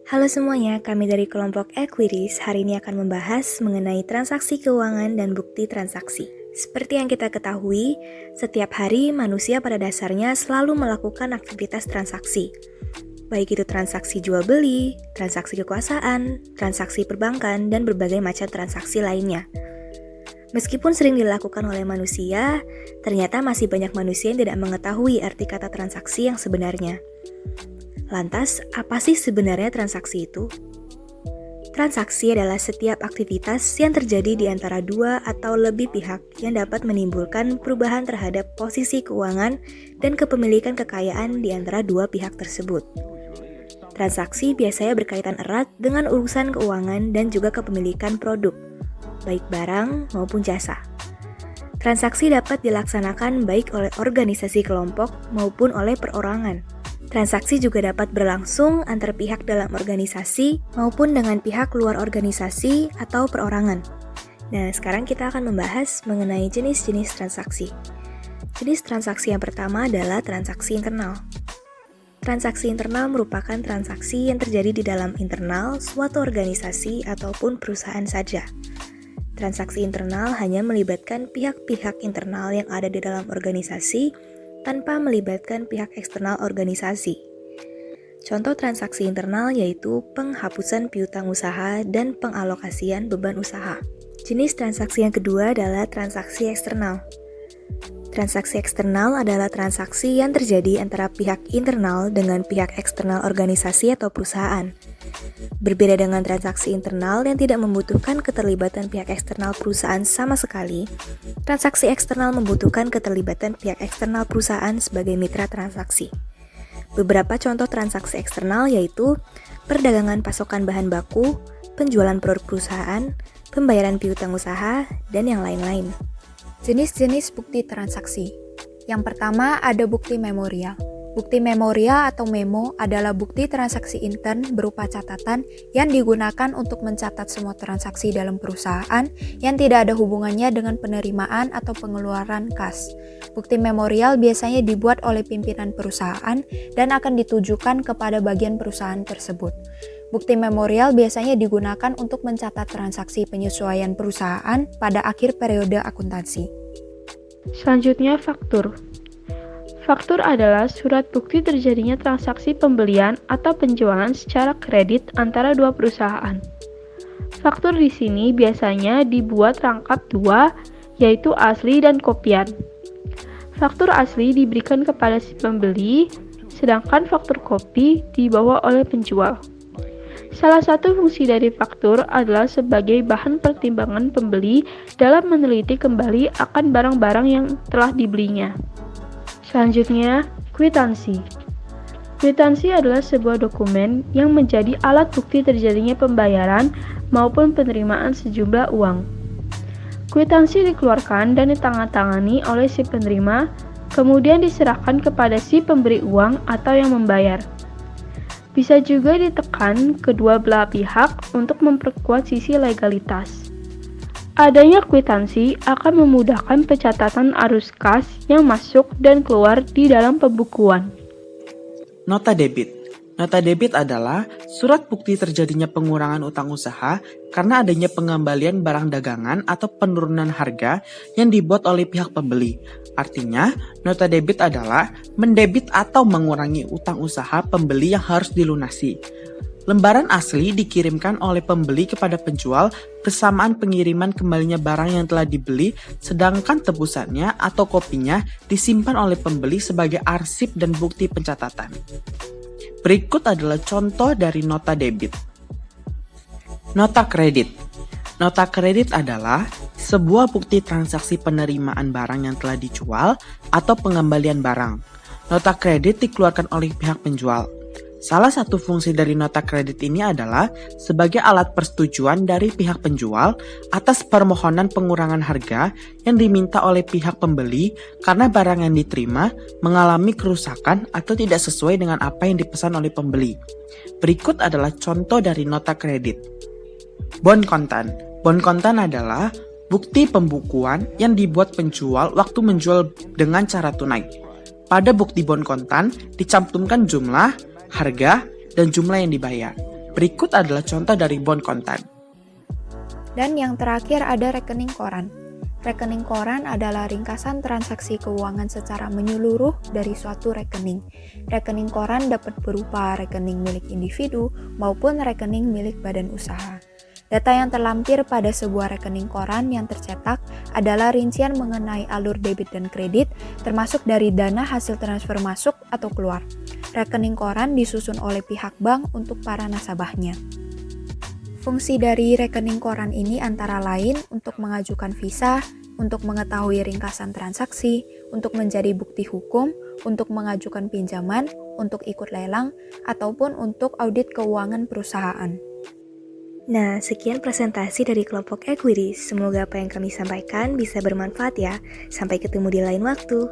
Halo semuanya, kami dari kelompok Equiris hari ini akan membahas mengenai transaksi keuangan dan bukti transaksi. Seperti yang kita ketahui, setiap hari manusia pada dasarnya selalu melakukan aktivitas transaksi. Baik itu transaksi jual beli, transaksi kekuasaan, transaksi perbankan, dan berbagai macam transaksi lainnya. Meskipun sering dilakukan oleh manusia, ternyata masih banyak manusia yang tidak mengetahui arti kata transaksi yang sebenarnya. Lantas, apa sih sebenarnya transaksi itu? Transaksi adalah setiap aktivitas yang terjadi di antara dua atau lebih pihak yang dapat menimbulkan perubahan terhadap posisi keuangan dan kepemilikan kekayaan di antara dua pihak tersebut. Transaksi biasanya berkaitan erat dengan urusan keuangan dan juga kepemilikan produk, baik barang maupun jasa. Transaksi dapat dilaksanakan baik oleh organisasi kelompok maupun oleh perorangan. Transaksi juga dapat berlangsung antar pihak dalam organisasi maupun dengan pihak luar organisasi atau perorangan. Nah, sekarang kita akan membahas mengenai jenis-jenis transaksi. Jenis transaksi yang pertama adalah transaksi internal. Transaksi internal merupakan transaksi yang terjadi di dalam internal suatu organisasi ataupun perusahaan saja. Transaksi internal hanya melibatkan pihak-pihak internal yang ada di dalam organisasi tanpa melibatkan pihak eksternal organisasi. Contoh transaksi internal yaitu penghapusan piutang usaha dan pengalokasian beban usaha. Jenis transaksi yang kedua adalah transaksi eksternal. Transaksi eksternal adalah transaksi yang terjadi antara pihak internal dengan pihak eksternal organisasi atau perusahaan. Berbeda dengan transaksi internal yang tidak membutuhkan keterlibatan pihak eksternal perusahaan sama sekali, transaksi eksternal membutuhkan keterlibatan pihak eksternal perusahaan sebagai mitra transaksi. Beberapa contoh transaksi eksternal yaitu perdagangan pasokan bahan baku, penjualan produk perusahaan, pembayaran piutang usaha, dan yang lain-lain. Jenis-jenis bukti transaksi. Yang pertama ada bukti memorial. Bukti memorial atau memo adalah bukti transaksi intern berupa catatan yang digunakan untuk mencatat semua transaksi dalam perusahaan yang tidak ada hubungannya dengan penerimaan atau pengeluaran kas. Bukti memorial biasanya dibuat oleh pimpinan perusahaan dan akan ditujukan kepada bagian perusahaan tersebut. Bukti memorial biasanya digunakan untuk mencatat transaksi penyesuaian perusahaan pada akhir periode akuntansi. Selanjutnya, faktur. Faktur adalah surat bukti terjadinya transaksi pembelian atau penjualan secara kredit antara dua perusahaan. Faktur di sini biasanya dibuat rangkap dua, yaitu asli dan kopian. Faktur asli diberikan kepada si pembeli, sedangkan faktur kopi dibawa oleh penjual. Salah satu fungsi dari faktur adalah sebagai bahan pertimbangan pembeli dalam meneliti kembali akan barang-barang yang telah dibelinya. Selanjutnya, kwitansi. Kwitansi adalah sebuah dokumen yang menjadi alat bukti terjadinya pembayaran maupun penerimaan sejumlah uang. Kwitansi dikeluarkan dan ditandatangani oleh si penerima, kemudian diserahkan kepada si pemberi uang atau yang membayar. Bisa juga ditekan kedua belah pihak untuk memperkuat sisi legalitas. Adanya kwitansi akan memudahkan pencatatan arus kas yang masuk dan keluar di dalam pembukuan. Nota debit. Nota debit adalah surat bukti terjadinya pengurangan utang usaha karena adanya pengembalian barang dagangan atau penurunan harga yang dibuat oleh pihak pembeli. Artinya, nota debit adalah mendebit atau mengurangi utang usaha pembeli yang harus dilunasi. Lembaran asli dikirimkan oleh pembeli kepada penjual bersamaan pengiriman kembalinya barang yang telah dibeli, sedangkan tebusannya atau kopinya disimpan oleh pembeli sebagai arsip dan bukti pencatatan. Berikut adalah contoh dari nota debit. Nota kredit. Nota kredit adalah sebuah bukti transaksi penerimaan barang yang telah dijual atau pengembalian barang. Nota kredit dikeluarkan oleh pihak penjual. Salah satu fungsi dari nota kredit ini adalah sebagai alat persetujuan dari pihak penjual atas permohonan pengurangan harga yang diminta oleh pihak pembeli karena barang yang diterima mengalami kerusakan atau tidak sesuai dengan apa yang dipesan oleh pembeli. Berikut adalah contoh dari nota kredit. Bon kontan. Bon kontan adalah bukti pembukuan yang dibuat penjual waktu menjual dengan cara tunai. Pada bukti bon kontan dicantumkan jumlah, harga, dan jumlah yang dibayar. Berikut adalah contoh dari bond kontan. Dan yang terakhir ada rekening koran. Rekening koran adalah ringkasan transaksi keuangan secara menyeluruh dari suatu rekening. Rekening koran dapat berupa rekening milik individu maupun rekening milik badan usaha. Data yang terlampir pada sebuah rekening koran yang tercetak adalah rincian mengenai alur debit dan kredit, termasuk dari dana hasil transfer masuk atau keluar. Rekening koran disusun oleh pihak bank untuk para nasabahnya. Fungsi dari rekening koran ini antara lain untuk mengajukan visa, untuk mengetahui ringkasan transaksi, untuk menjadi bukti hukum, untuk mengajukan pinjaman, untuk ikut lelang, ataupun untuk audit keuangan perusahaan. Nah, sekian presentasi dari kelompok Equities. Semoga apa yang kami sampaikan bisa bermanfaat ya. Sampai ketemu di lain waktu.